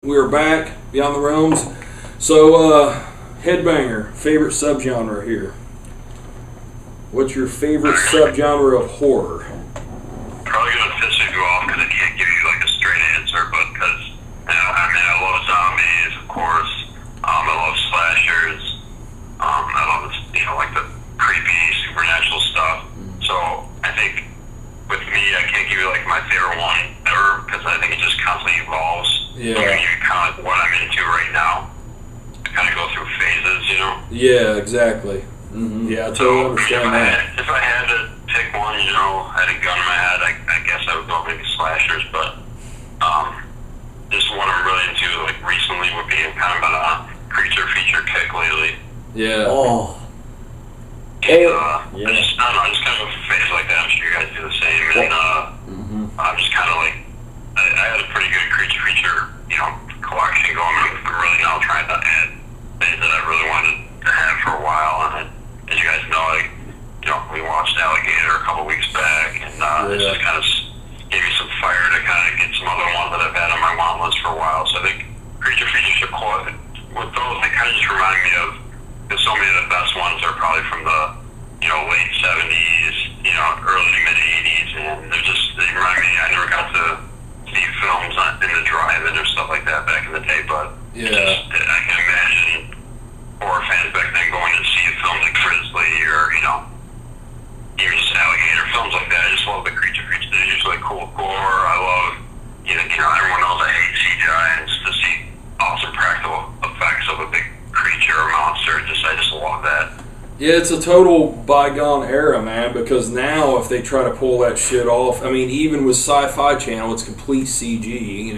We're back, Beyond the Realms. So, Headbanger, favorite subgenre here. What's your favorite subgenre of horror? Probably going to piss you off because I can't give you like a straight answer, but because, I love zombies, of course. I love slashers. I love this, like the creepy supernatural stuff. So, I think with me, I can't give you like my favorite one ever because I think it just constantly evolves. Yeah. I'm going to give you kind of like what I'm into right now. I kind of go through phases, Yeah, exactly. Mm-hmm. Yeah, I totally understand that. If I had to pick one, had a gun in my head, I guess I would go maybe slashers, but just one I'm really into, like recently, would be kind of on a creature feature kick lately. Yeah. Oh. I just kind of a phase like that. I'm sure you guys do the same. And I'm just kind of like, I had a pretty good creature feature, collection going. I'm really now trying to add things that I really wanted to have for a while. And as you guys know, we watched Alligator a couple weeks back, and this just kind of gave me some fire to kind of get some other ones that I've had on my want list for a while. So I think creature features are cool. With those, they kind of just remind me of, because so many of the best ones are probably from the late 70s, early to mid 80s, and they remind me. I never got to see films in the drive-in or stuff like that back in the day, but I can imagine horror fans back then going to see a film like Grizzly or even just Alligator, films like that. I just love the creature features. They're usually cool gore. I love everyone knows I hate CGI, and just to see awesome practical effects of a big creature or monster, I just love that. Yeah, it's a total bygone era, man, because now if they try to pull that shit off, even with Sci-Fi Channel, it's complete CG,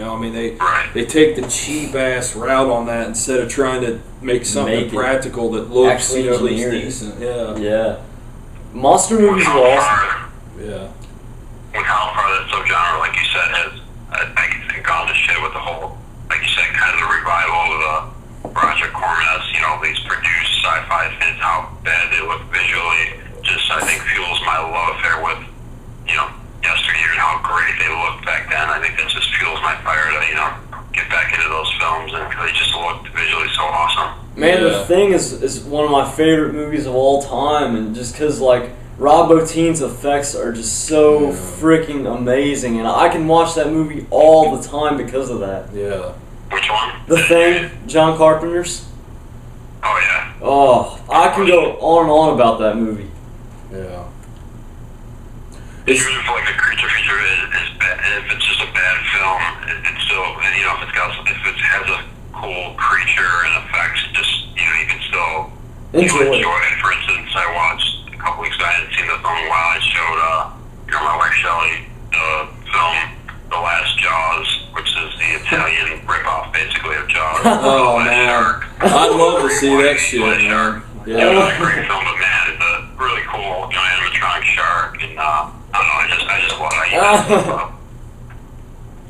they take the cheap-ass route on that instead of trying to make something practical that looks, at least decent. Yeah. Monster movies are awesome. Yeah. With how far that subgenre, like you said, has, I think, gone to shit with the whole, like you said, kind of the revival of the Roger Corman's, these produced sci-fi things, how bad they look visually, just, I think, fuels my love affair with, yesteryear and how great they looked back then. I think that just fuels my fire to, get back into those films, and they just looked visually so awesome. Man, The Thing is one of my favorite movies of all time, and just because, Rob Bottin's effects are just so freaking amazing, and I can watch that movie all the time because of that. Yeah. Which one? The Thing, John Carpenter's. Oh, yeah. Oh, I can go on and on about that movie. Yeah. Even if the creature feature is bad, if it's just a bad film, it's still, if it has a cool creature and effects, you can still enjoy it. For instance, I watched a couple weeks ago, I hadn't seen the film in a while. I showed my wife Shelley the film The Last Jaws, which is the Italian ripoff, basically, of Jaws. Oh, man. Shark. I'd love to see that shit, man. Yeah, it was a great film, but man, it's a really cool animatronic shark, and I don't know, I just love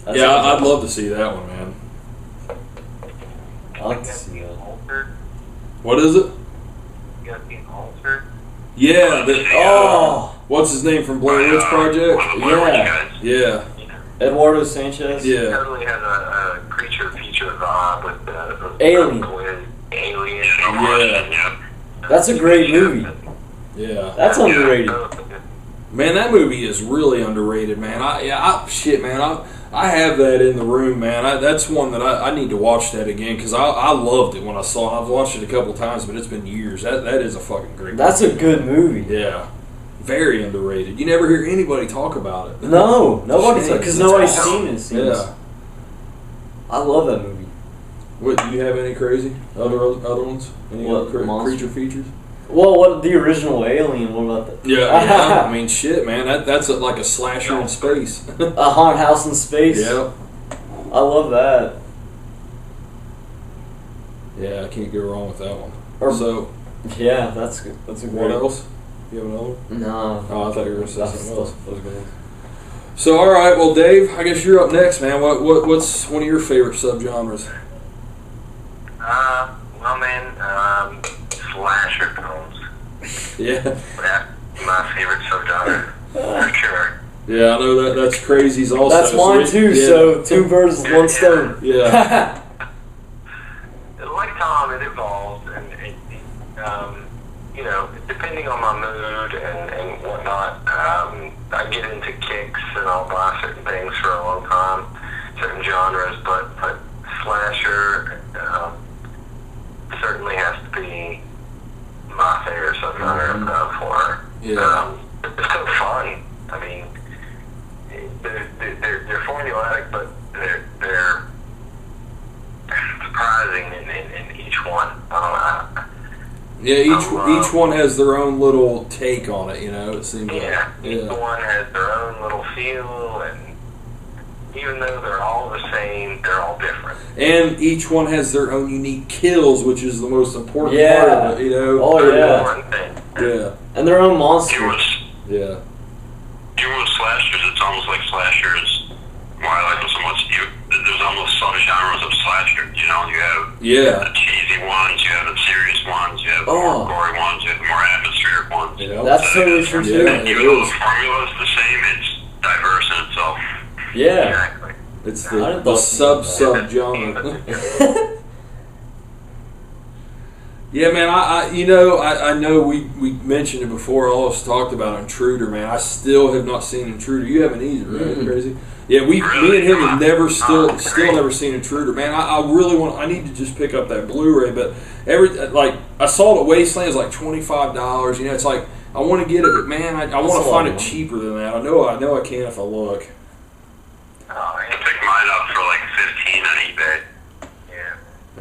it. Yeah, I'd love to see that one, man. I'd like to see that. What is it? You guys seen Altered? Yeah. What's his name from Blair Witch Project? Yeah. Eduardo Sanchez. Yeah. He totally has a creature feature with the Alien. Alien. Yeah. That's a great movie. Yeah. That's underrated. Man, that movie is really underrated, man. I have that in the room, man. That's one that I need to watch that again because I loved it when I saw it. I've watched it a couple times, but it's been years. That is a fucking great movie. That's a good movie. Yeah. Very underrated. You never hear anybody talk about it. No, because nobody's seen it. Yeah. I love that movie. What, do you have any crazy other ones? Any other creature features? Well, what the original Alien? What about that? Yeah. Shit, man. That's like a slasher in space. A haunted house in space. Yeah. I love that. Yeah, I can't go wrong with that one. Yeah, that's good. That's a great. What else? You have another one? No. Oh, I thought you were going to say something else. That was good. So, all right. Well, Dave, I guess you're up next, man. What's one of your favorite subgenres? Slasher films. Yeah. That's my favorite subgenre, for sure. Yeah, I know that's Krazy's also. That's mine too. Yeah. So 2 birds with 1 stone. Yeah. time it evolves, and you know, depending on my mood and whatnot, I get into kicks and I'll buy certain things for a long time, certain genres, but slasher certainly has to be my favorite subgenre of horror. Yeah. It's so fun. I mean, they're formulaic, but they're surprising in each one. I don't know. Yeah, each one has their own little take on it, you know, it seems like. Each one has their own little feel, and even though they're all the same, they're all different. And each one has their own unique kills, which is the most important part of it, you know. Oh, yeah. Yeah. And their own monsters. Yeah. Even with slashers, it's almost like slashers. Why I like them so much, there's almost subgenres of slasher. You know, you have the cheesy ones, you have the serious ones, you have the more gory ones, you have the more atmospheric ones. Yeah. That's totally true too. Yeah, even though the formula is the same, it's diverse in itself. Yeah. Exactly. It's the sub-genre. Yeah, man, I know we mentioned it before, all of us talked about Intruder, man. I still have not seen Intruder. You haven't either, right? Krazy? Yeah, me and him have never still never seen Intruder, man. I really I need to just pick up that Blu-ray, but I saw it at Wasteland, it was like $25, you know, it's like, I want to get it, but man, I want to find it cheaper than that. I know I can if I look. I picked mine up for like $15 on eBay.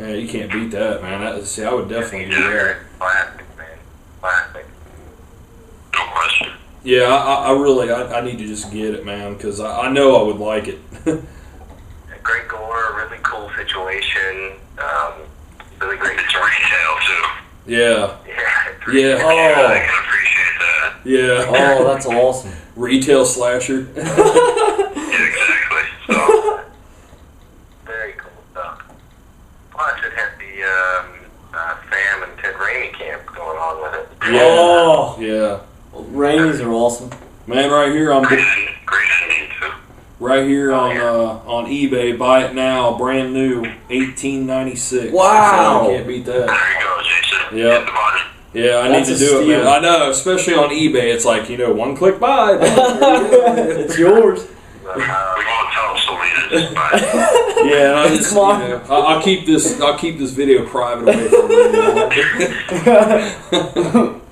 Yeah, you can't beat that, man. I would definitely do that. Classic, man. Classic. No question. Yeah, I need to just get it, man, because I know I would like it. Great gore, really cool situation, really great. It's retail too. Yeah. Yeah. Oh. I can appreciate that. Yeah. Oh, that's awesome. Retail slasher. Yeah, exactly. So. Very cool stuff. Plus, it had the Sam and Ted Raimi camp going on with it. Yeah. Oh. Yeah. Raimis are awesome. Man, right here on great ending too. Right here on eBay, buy it now, brand new, $18.96. Wow. You can't beat that. There you go, Jason. Yep. Hit the button. Yeah, I need to do it, man. I know, especially on eBay, it's like, one click buy. It's yours. We won't tell Selena, just buy it. Yeah, and It's mine. I'll keep this video private away from you.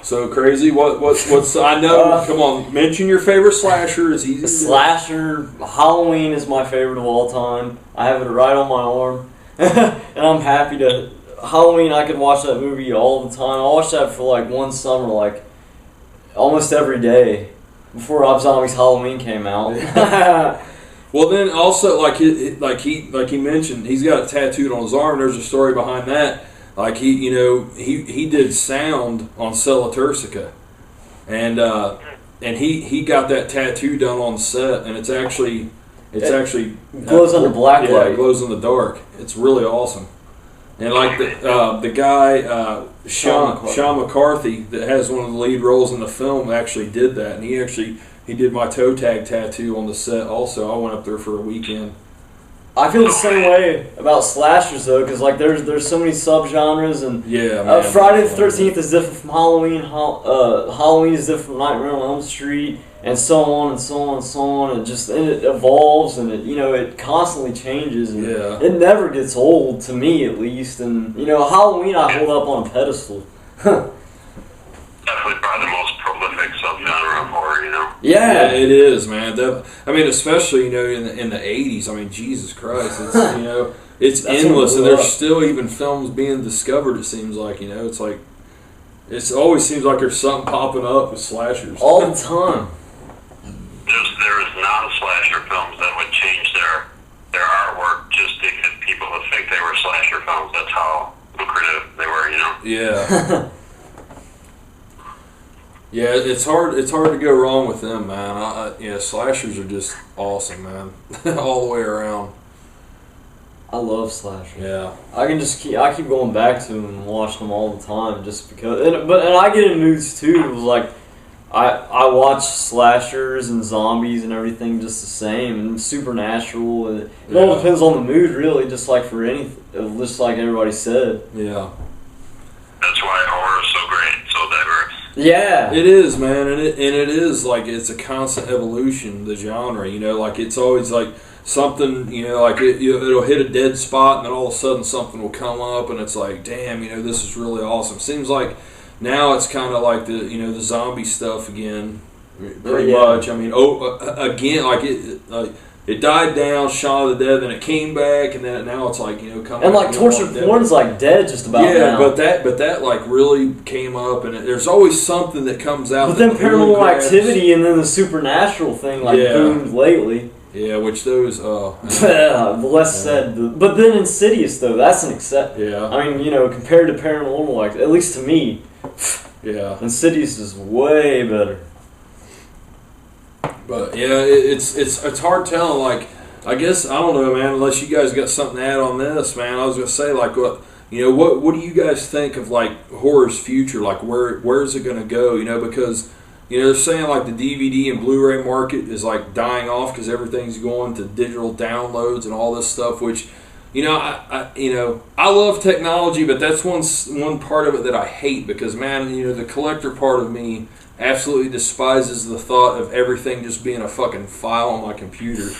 So Krazy, what's I know? Come on, mention your favorite slasher. It's easy. Slasher. Halloween is my favorite of all time. I have it right on my arm, and I'm happy to. Halloween, I could watch that movie all the time. I watched that for like one summer, like almost every day before Rob Zombie's Halloween came out. Well, then also like he mentioned, he's got it tattooed on his arm. There's a story behind that. Like he did sound on Cella Turcica, and he got that tattoo done on set, and it's actually glows under black light. Yeah, it glows in the dark. It's really awesome. And like the guy Sean McCarthy that has one of the lead roles in the film actually did that, and he did my toe tag tattoo on the set. Also, I went up there for a weekend. I feel the same way about slashers though, because like there's so many subgenres, and man, Friday the 13th is different from Halloween. Halloween is different from Nightmare on Elm Street, and so on and so on and so on. And it evolves, and it constantly changes, and it never gets old to me at least. And Halloween I hold up on a pedestal. Definitely probably the most prolific subgenre of horror, Yeah, it is, man. I mean, especially in the 80s. I mean, Jesus Christ, it's it's endless, and there's still even films being discovered. It seems like it's like it always seems like there's something popping up with slashers all the time. There is non-slasher films that would change their artwork just to get people to think they were slasher films. That's how lucrative they were, Yeah. Yeah, it's hard to go wrong with them, man. Slashers are just awesome, man, all the way around. I love slashers. Yeah, I keep going back to them and watching them all the time, just because. And I get in moods too. Like I watch slashers and zombies and everything just the same, and supernatural. And it all depends on the mood, really. Just like for anything, just like everybody said. Yeah. That's why horror is so great, so diverse. Yeah, it is, man, and it is like it's a constant evolution. The genre, you know, like it's always like something, you know, like it'll hit a dead spot, and then all of a sudden something will come up, and it's like, damn, you know, this is really awesome. Seems like now it's kind of like the zombie stuff again, pretty much. I mean, again, like it died down, Shaun of the Dead, then it came back, and then now it's like, you know, coming. And like torture porn's like dead just about now. But that like really came up, and there's always something that comes out. But then Paranormal Activity and then the supernatural thing boomed lately. Yeah, which those less said. But then Insidious though, that's an exception. Yeah. I mean, you know, compared to Paranormal Activity, at least to me, Insidious is way better. But yeah, it's hard telling. Like, I guess I don't know, man. Unless you guys got something to add on this, man. I was gonna say, like, what do you guys think of like horror's future? Like, where's it gonna go? You know, because you know they're saying like the DVD and Blu-ray market is like dying off because everything's going to digital downloads and all this stuff. Which, you know, I love technology, but that's one part of it that I hate because, man, you know, the collector part of me absolutely despises the thought of everything just being a fucking file on my computer.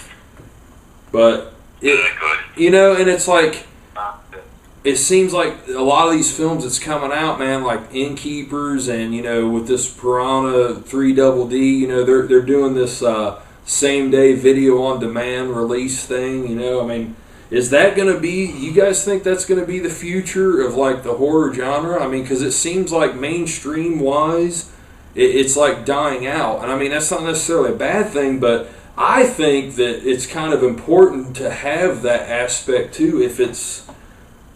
But you know, and it's like it seems like a lot of these films that's coming out, man, like Innkeepers, and you know, with this Piranha 3 Double D, you know, they're doing this same day video on demand release thing. You know, I mean, is that going to be? You guys think that's going to be the future of like the horror genre? I mean, because it seems like mainstream wise, it's like dying out. And I mean, that's not necessarily a bad thing, but I think that it's kind of important to have that aspect too if it's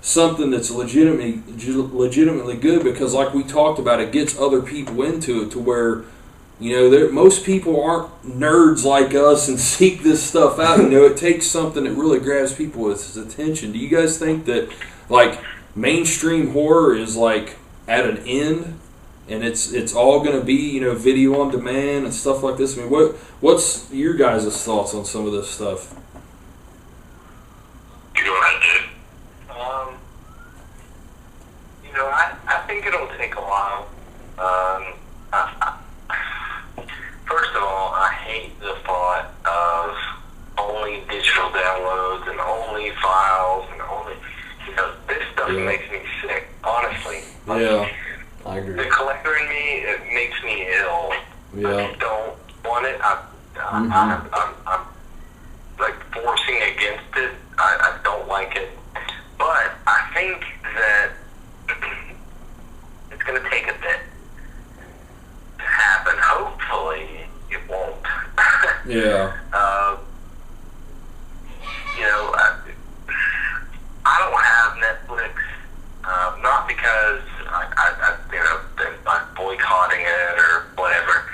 something that's legitimately good, because like we talked about, it gets other people into it to where, you know, most people aren't nerds like us and seek this stuff out. You know, it takes something that really grabs people's attention. Do you guys think that like mainstream horror is like at an end? And it's all going to be, you know, video on demand and stuff like this. I mean, what's your guys' thoughts on some of this stuff? You go ahead, dude. You know, I think it'll take a while. First of all, I hate the thought of only digital downloads and only files and only, you know, this stuff makes me sick, honestly. Yeah. I agree. The collector in me, it makes me ill. Yeah. I don't want it. I'm like forcing against it. I don't like it. But I think that it's going to take a bit to happen. Hopefully, it won't. Yeah. You know, I don't have Netflix. Not because I'm boycotting it or whatever,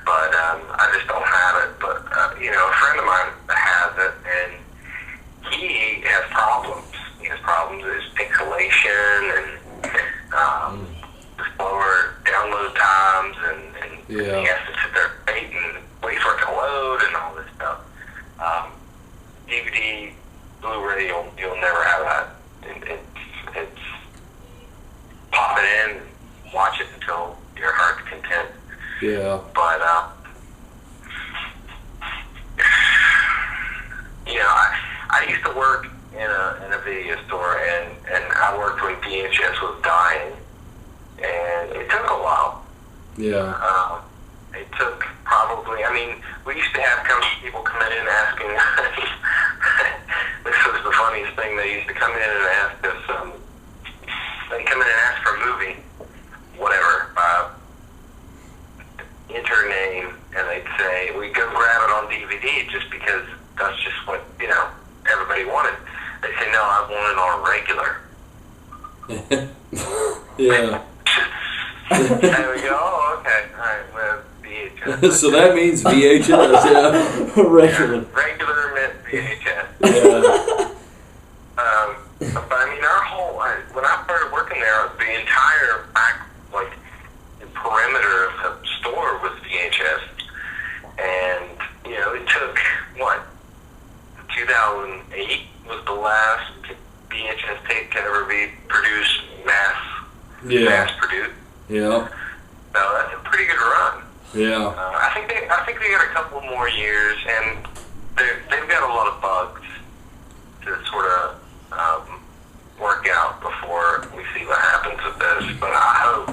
but I just don't have it. But you know, a friend of mine has it, and he has problems. He has problems with his pixelation and slower download times, and he has to sit there and wait for it to load and all this stuff. DVD, Blu-ray, you'll never have that. It's pop it in, watch it until your heart's content. Yeah. But you know, I used to work in a video store, and I worked when VHS was dying, and it took a while. Yeah. It took probably, I mean, we used to have people coming in asking, this was the funniest thing, they used to come in and ask us, they come in and ask for a movie, whatever, enter name, and they'd say, we go grab it on DVD just because that's just what, you know, everybody wanted. They say, no, I want it on regular. Yeah. And we go, oh, okay, all right, well, VHS. So that means VHS, yeah. Regular. Regular meant VHS. Yeah. But I mean, our whole, when I started working there, the entire back, like, the perimeter of the store was 2008 was the last VHS tape to ever be produced, mass produced. Yeah. So that's a pretty good run. Yeah. I think they got a couple more years, and they've got a lot of bugs to sort of work out before we see what happens with this. But I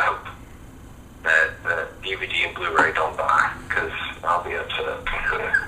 hope that DVD and Blu-ray don't die, because I'll be upset.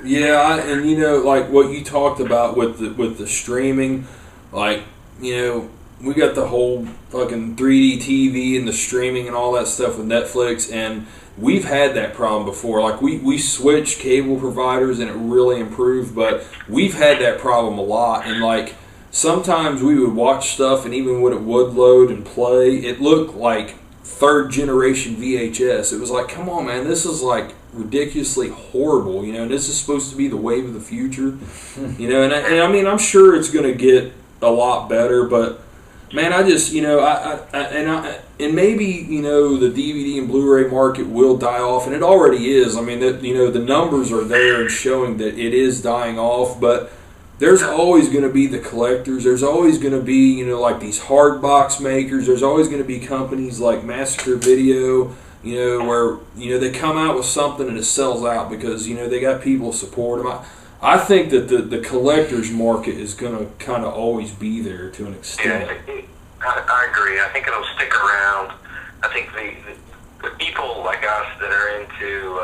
Yeah, and you know, like what you talked about with the streaming, like, you know, we got the whole fucking 3D TV and the streaming and all that stuff with Netflix, and we've had that problem before. Like, we switched cable providers and it really improved, but we've had that problem a lot. And like, sometimes we would watch stuff, and even when it would load and play, it looked like third generation VHS. It was like, come on, man, this is like ridiculously horrible, you know, and this is supposed to be the wave of the future, you know, and I mean, I'm sure it's going to get a lot better, but man, I just, you know, and maybe, you know, the DVD and Blu-ray market will die off, and it already is. I mean, that, you know, the numbers are there and showing that it is dying off, but there's always going to be the collectors. There's always going to be, you know, like these hard box makers. There's always going to be companies like Massacre Video, you know, where, you know, they come out with something and it sells out because, you know, they got people to support them. I think that the collector's market is going to kind of always be there to an extent. Yeah, I agree. I think it'll stick around. I think the people like us that are into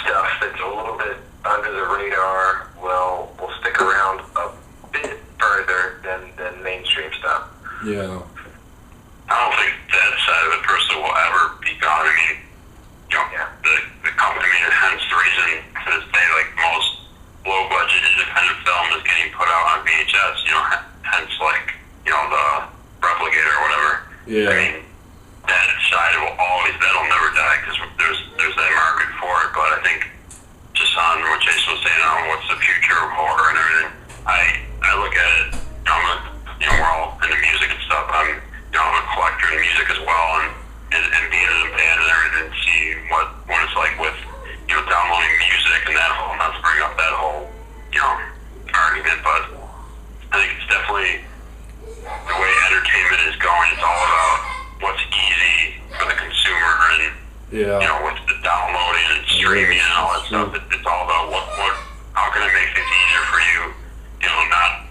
stuff that's a little bit under the radar will stick around a bit further than mainstream stuff. Yeah. I don't think that side of it personally will ever be gone. I mean, you know, the company, hence the reason to this day, like most low-budget independent film is getting put out on VHS, you know, hence like, you know, the Replicator or whatever. Yeah. I mean, that side that'll never die because there's that market for it. But I think just on what Jason was saying on what's the future of horror and everything, I look at it, you know, we're all into music and stuff. I'm a collector in music as well, and being in a band and everything, seeing what it's like with, you know, downloading music and that whole, not to bring up that whole, you know, argument, but I think it's definitely the way entertainment is going. It's all about what's easy for the consumer, and you know, with the downloading and streaming and all that stuff, it's all about how can I make things easier for you, you know, not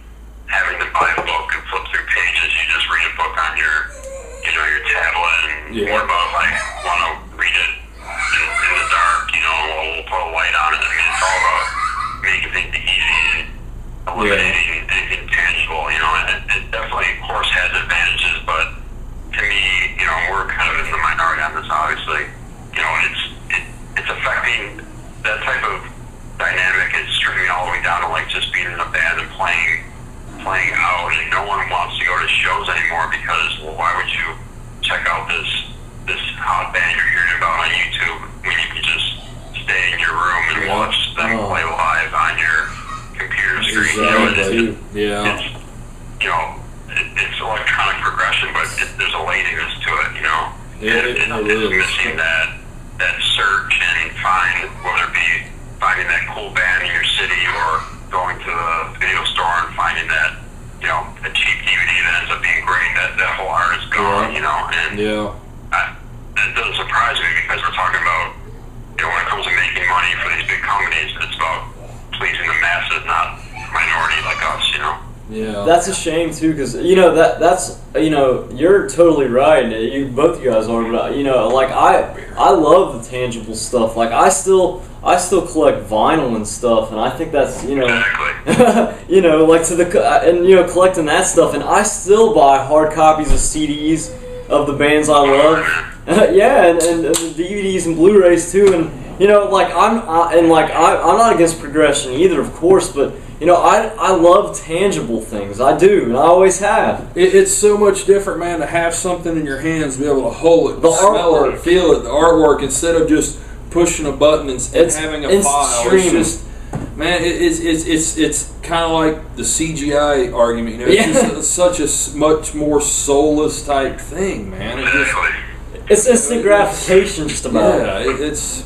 having to buy a book and flip through pages. You just read a book on your, you know, your tablet, and more about like want to read it in the dark, you know, we'll put a light on it. I mean, it's all about making things easy and eliminating anything tangible, you know, and it definitely, of course, has advantages, but to me, you know, we're kind of in the minority on this, obviously. You know, it's affecting that type of dynamic. It's streaming all the way down to like just being in a band and playing out, and no one wants to go to shows anymore because, well, why would you check out this hot band you're hearing about on YouTube when you can just stay in your room and watch them play live on your computer screen? Exactly. You know, it's electronic progression, but there's a laziness to it, you know. It's missing that search and find, whether it be finding that cool band in your city or going to the video store and finding that, you know, a cheap DVD that ends up being great, that whole art is gone, you know, and that doesn't surprise me because we're talking about, you know, when it comes to making money for these big companies, it's about pleasing the masses, not minority like us, you know. Yeah, that's a shame too, because you know that's you know, you're totally right. Both you guys are, but you know, like I love the tangible stuff. Like I still collect vinyl and stuff, and I think that's, you know, you know, like and you know, collecting that stuff, and I still buy hard copies of CDs of the bands I love. Yeah, and the DVDs and Blu-rays too, and you know, like I'm not against progression either, of course, but you know, I love tangible things. I do, and I always have. It's so much different, man, to have something in your hands, be able to hold it, smell it, feel it, the artwork, instead of just pushing a button and having a file. It's just, man, it's kind of like the CGI argument. You know, it's just such a much more soulless type thing, man. It's instant gratification, just about. Yeah, it's.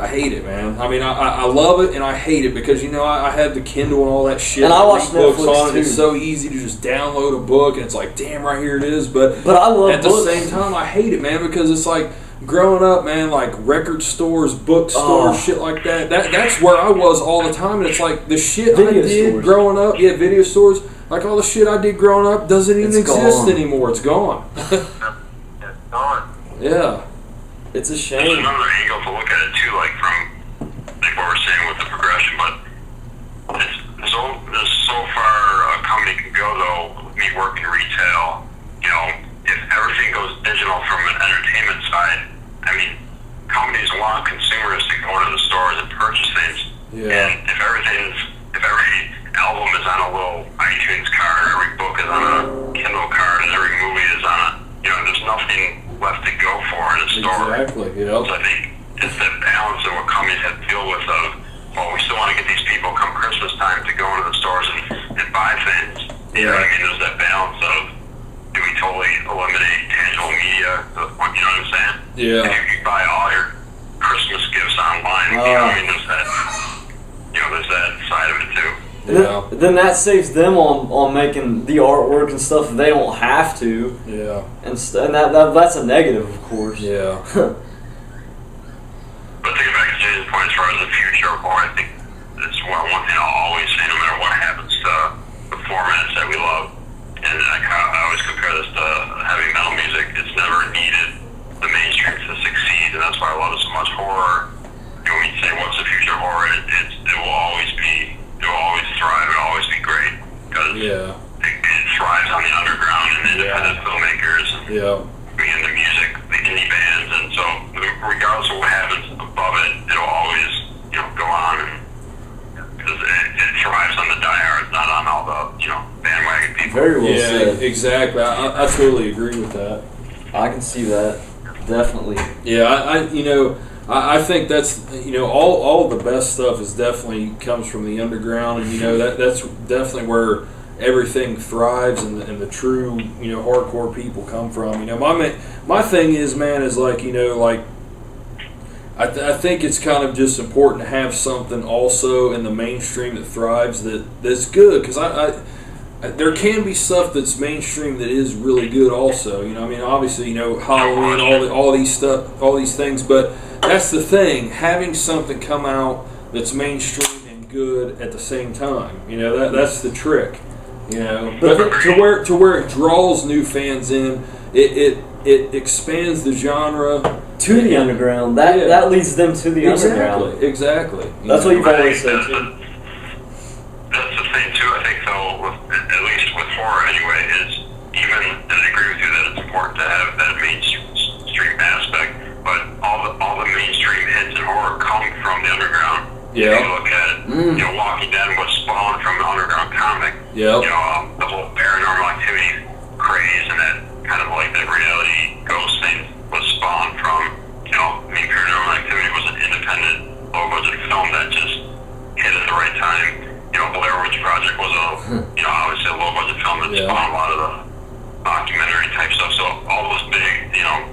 I hate it, man. I mean, I love it and I hate it because, you know, I had the Kindle and all that shit. And I watch books Netflix on it. too. It's so easy to just download a book and it's like, damn, right here it is. But I love at books. the same time, I hate it, man, because it's like growing up, man, like record stores, bookstores, shit like that. That's where I was all the time. And it's like the shit Video I did stores. growing up. Yeah, video stores. Like all the shit I did growing up doesn't even exist anymore. It's gone. It's gone. Yeah. It's a shame. There's another angle to look at it too, like from like what we're saying with the progression, but there's so far a company can go though. Me working retail, you know, if everything goes digital from an entertainment side, I mean, companies want consumers to go into the stores and purchase things. Yeah. And if every album is on a little iTunes card, every book is on a Kindle card, and every movie is on a, you know, there's nothing left to go for in a store. Exactly. Yeah. So I think it's that balance of what companies have to deal with of, well, we still want to get these people come Christmas time to go into the stores and buy things. You know what I mean? There's that balance of, do we totally eliminate tangible media? You know what I'm saying? Yeah. If you buy all your Christmas gifts online, you know what I mean? There's that side of it too. Yeah. Then that saves them on making the artwork and stuff if they don't have to. Yeah. And that's a negative, of course. Yeah. But thinking back to Jay's point as far as the future of horror, I think it's one thing I'll always say no matter what happens to the formats that we love. And I always compare this to heavy metal music. It's never needed the mainstream to succeed, and that's why I love it so much. Horror, you know, when you say what's the future of horror, it will always thrive, it will always be great, because it thrives on the underground and independent filmmakers, and the music, the indie bands, and so regardless of what happens above it, it'll always, you know, go on, because it thrives on the diehards, not on all the, you know, bandwagon people. Very well said. Exactly. I totally agree with that. I can see that. Definitely. Yeah, I think that's, you know, all the best stuff is definitely comes from the underground, and you know that's definitely where everything thrives and the true, you know, hardcore people come from. You know, my thing is, man, is like, you know, like I think it's kind of just important to have something also in the mainstream that thrives that's good, because I there can be stuff that's mainstream that is really good also. You know, I mean, obviously, you know, Halloween, all these things, but that's the thing, having something come out that's mainstream and good at the same time. You know, that's the trick. You know, but to where it draws new fans in, it expands the genre to the underground. That leads them to the underground. Exactly. That's what you've always said too. That's the thing too. I think though, at least with horror anyway, is even, and I agree with you that it's important to have that mainstream aspect, but all the mainstream hits in horror come from the underground. Yeah. If you look at you know, Walking Dead was spawned from an underground comic. Yeah. You know, the whole Paranormal Activity craze and that kind of like that reality ghost thing was spawned from, you know, I mean, Paranormal Activity was an independent, low-budget film that just hit at the right time. You know, Blair Witch Project was you know, obviously a low-budget film that spawned a lot of the documentary type stuff. So all those big, you know,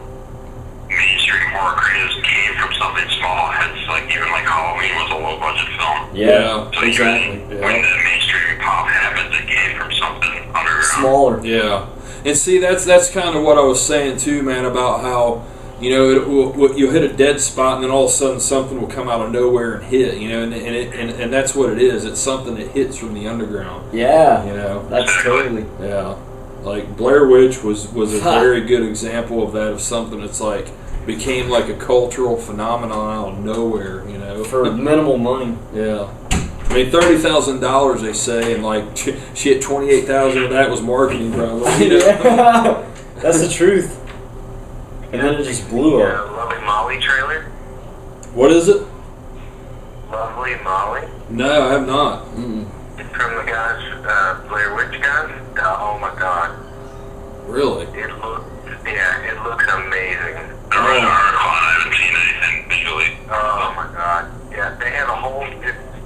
mainstream horror crazes came from something small. Hence, like even like Halloween was a low-budget film. Yeah, so exactly. Even when the mainstream pop happens, it came from something underground. Smaller. Yeah, and see, that's kind of what I was saying too, man, about how, you know, you'll hit a dead spot and then all of a sudden something will come out of nowhere and hit, you know, and that's what it is. It's something that hits from the underground. Yeah, you know, that's totally. Yeah, like Blair Witch was a very good example of that, of something that's like became like a cultural phenomenon out of nowhere, you know, for minimal money. Yeah. I mean, $30,000 they say, and like shit, 28,000 of that was marketing, probably. You know? Yeah, that's the truth. And then it just blew up. Lovely Molly trailer. What is it? Lovely Molly. No, I have not. It's from the guys, Blair Witch guys. Oh my god. Really? It looks amazing. I read an article and I haven't seen anything visually. Oh my god. Yeah, they have a whole.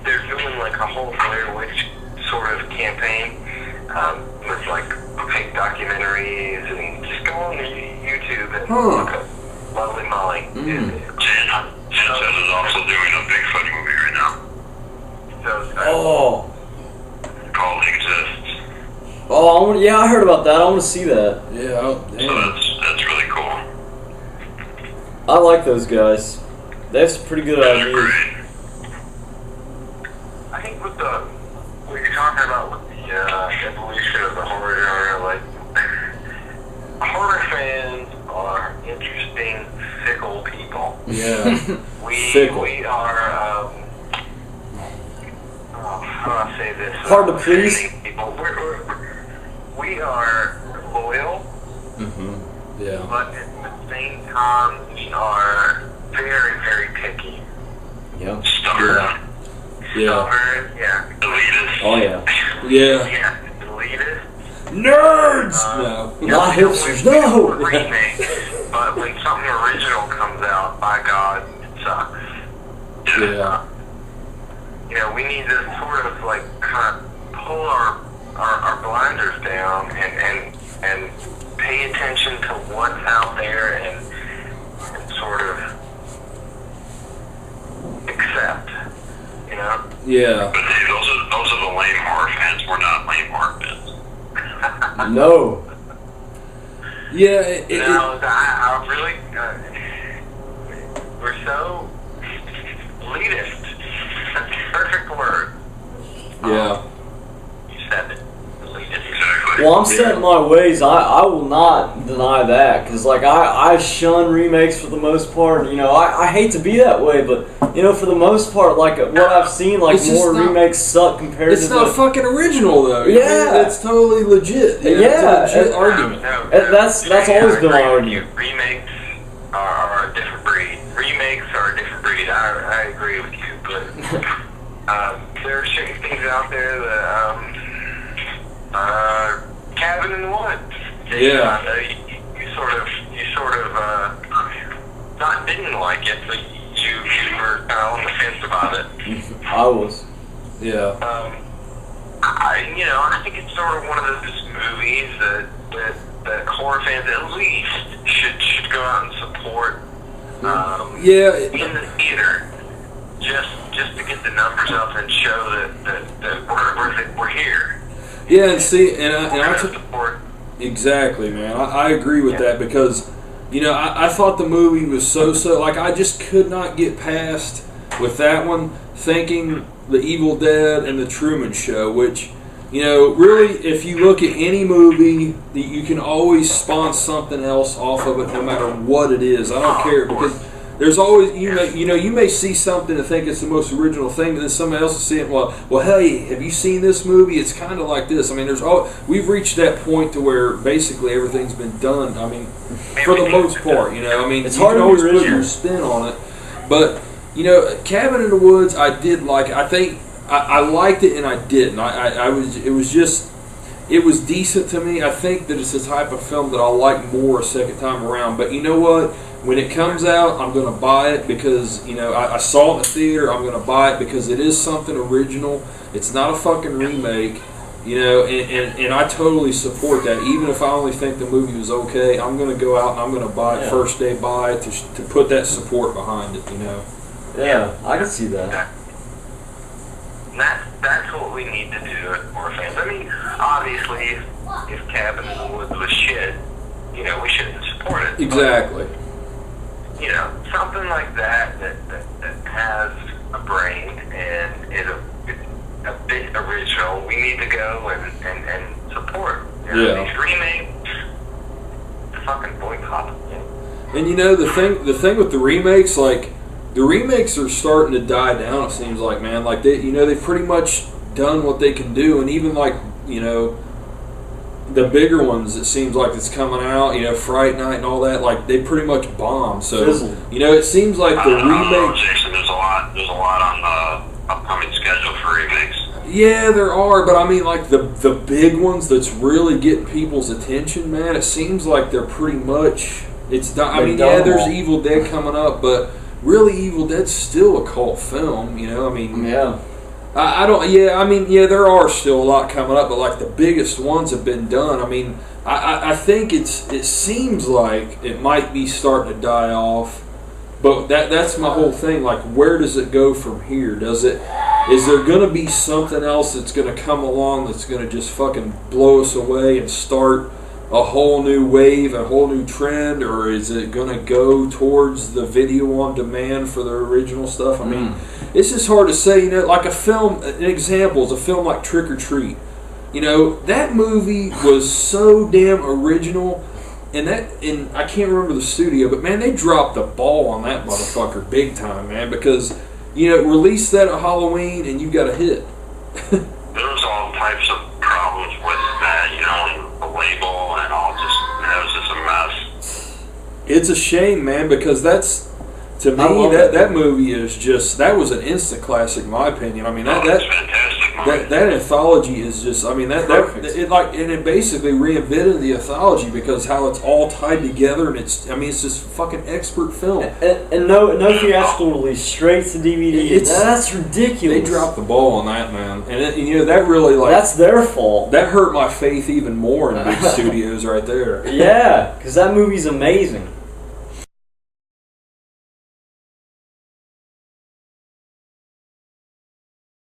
They're doing like a whole Blair Witch sort of campaign with like fake documentaries, and just go on YouTube and look up Lovely Molly. Mm. Jay and said is also doing a Bigfoot movie right now. Oh. Called Exists. Oh, yeah, I heard about that. I want to see that. Yeah, So that's really cool. I like those guys. They have some pretty good ideas. I think what you're talking about with the evolution of the horror genre, like, horror fans are interesting, fickle people. Yeah. We are, how do I say this? Hard to please. People. We are loyal, Yeah. but at the same time, we are very, very picky. Yeah. Stubborn. Yeah. Stubborn, yeah. Elitist. Oh, yeah. Yeah. Yeah, elitist. Nerds! No. Not hipsters, no! Remake, but when something original comes out, by God, it sucks. Yeah. You know, we need to sort of like kind of pull our blinders down and pay attention to what's out there and sort of accept, you know? Yeah. But Dave, those are the lame horror fans. We're not lame horror fans. No. Yeah. No, I really, we're so elitist. That's the perfect word. Yeah. You said it. Elitist. Exactly. Well, I'm set in my ways. I will not deny that, because like I shun remakes for the most part. You know, I hate to be that way, but you know, for the most part, like what I've seen, like more remakes suck compared to. It's not fucking original though. Yeah, that's totally legit. You know, yeah, it's a legit argument. That's always been my argument. Remakes are a different breed. Remakes are a different breed. I agree with you, but there are certain things out there that Cabin in the Woods. Yeah. You sort of not didn't like it, but you were kind of on the fence about it. I was. Yeah. I think it's sort of one of those movies that horror fans at least should go out and support. In the theater, just to get the numbers up and show that we're here. Yeah, and see, and I support. Exactly, man. I agree with that because, you know, I thought the movie was so like I just could not get past with that one thinking The Evil Dead and The Truman Show, which, you know, really, if you look at any movie, you can always spawn something else off of it, no matter what it is. I don't care, because there's always, you may see something and think it's the most original thing, but then somebody else will see it. Well, hey, have you seen this movie? It's kind of like this. I mean, we've reached that point to where basically everything's been done. I mean, for the most part, you know. I mean, it's you hard can to always be put original. your spin on it, but you know, Cabin in the Woods, I did like. I think I liked it and I didn't. It was decent to me. I think that it's the type of film that I'll like more a second time around. But you know what? When it comes out, I'm going to buy it because, you know, I saw it in the theater. I'm going to buy it because it is something original. It's not a fucking remake, you know, and I totally support that. Even if I only think the movie was okay, I'm going to go out and I'm going to buy it first day buy to put that support behind it, you know. Yeah, I can see that. That's what we need to do as horror fans. I mean, obviously, if Cabin in the Woods was shit, you know, we shouldn't support it. Exactly. But, you know, something like that has a brain and is a bit original, we need to go and support. You know, these remakes, fucking boycott. And you know, the thing with the remakes, like, the remakes are starting to die down, it seems like, man. Like, they've pretty much done what they can do, and even, like, you know, the bigger ones, it seems like it's coming out, you know, Fright Night and all that, like, they pretty much bombed. So, you know, it seems like the remake... Jason, there's a lot on the upcoming schedule for remakes. Yeah, there are, but I mean, like, the big ones that's really getting people's attention, man, it seems like they're pretty much... there's Evil Dead coming up, but... Really, Evil Dead's still a cult film, you know. I mean, yeah. There are still a lot coming up, but like the biggest ones have been done. I mean, I think it seems like it might be starting to die off, But that's my whole thing. Like, where does it go from here? Is there going to be something else that's going to come along that's going to just fucking blow us away and start a whole new wave, a whole new trend, or is it going to go towards the video on demand for the original stuff? I mean, it's just hard to say. You know, like a film. An example is a film like Trick or Treat. You know, that movie was so damn original. And I can't remember the studio, but man, they dropped the ball on that motherfucker big time, man. Because, you know, release that at Halloween and you got a hit. There was all types of problems with that, you know, the label and all. It was just a mess. It's a shame, man, because to me that movie is just, that was an instant classic in my opinion. I mean, that's fantastic. That anthology is just, I mean, it basically reinvented the anthology because how it's all tied together, and it's just fucking expert film. And no theatrical release, straight to DVD. That's ridiculous. They dropped the ball on that, man, and you know that really that's their fault. That hurt my faith even more in big studios right there. Yeah, because that movie's amazing.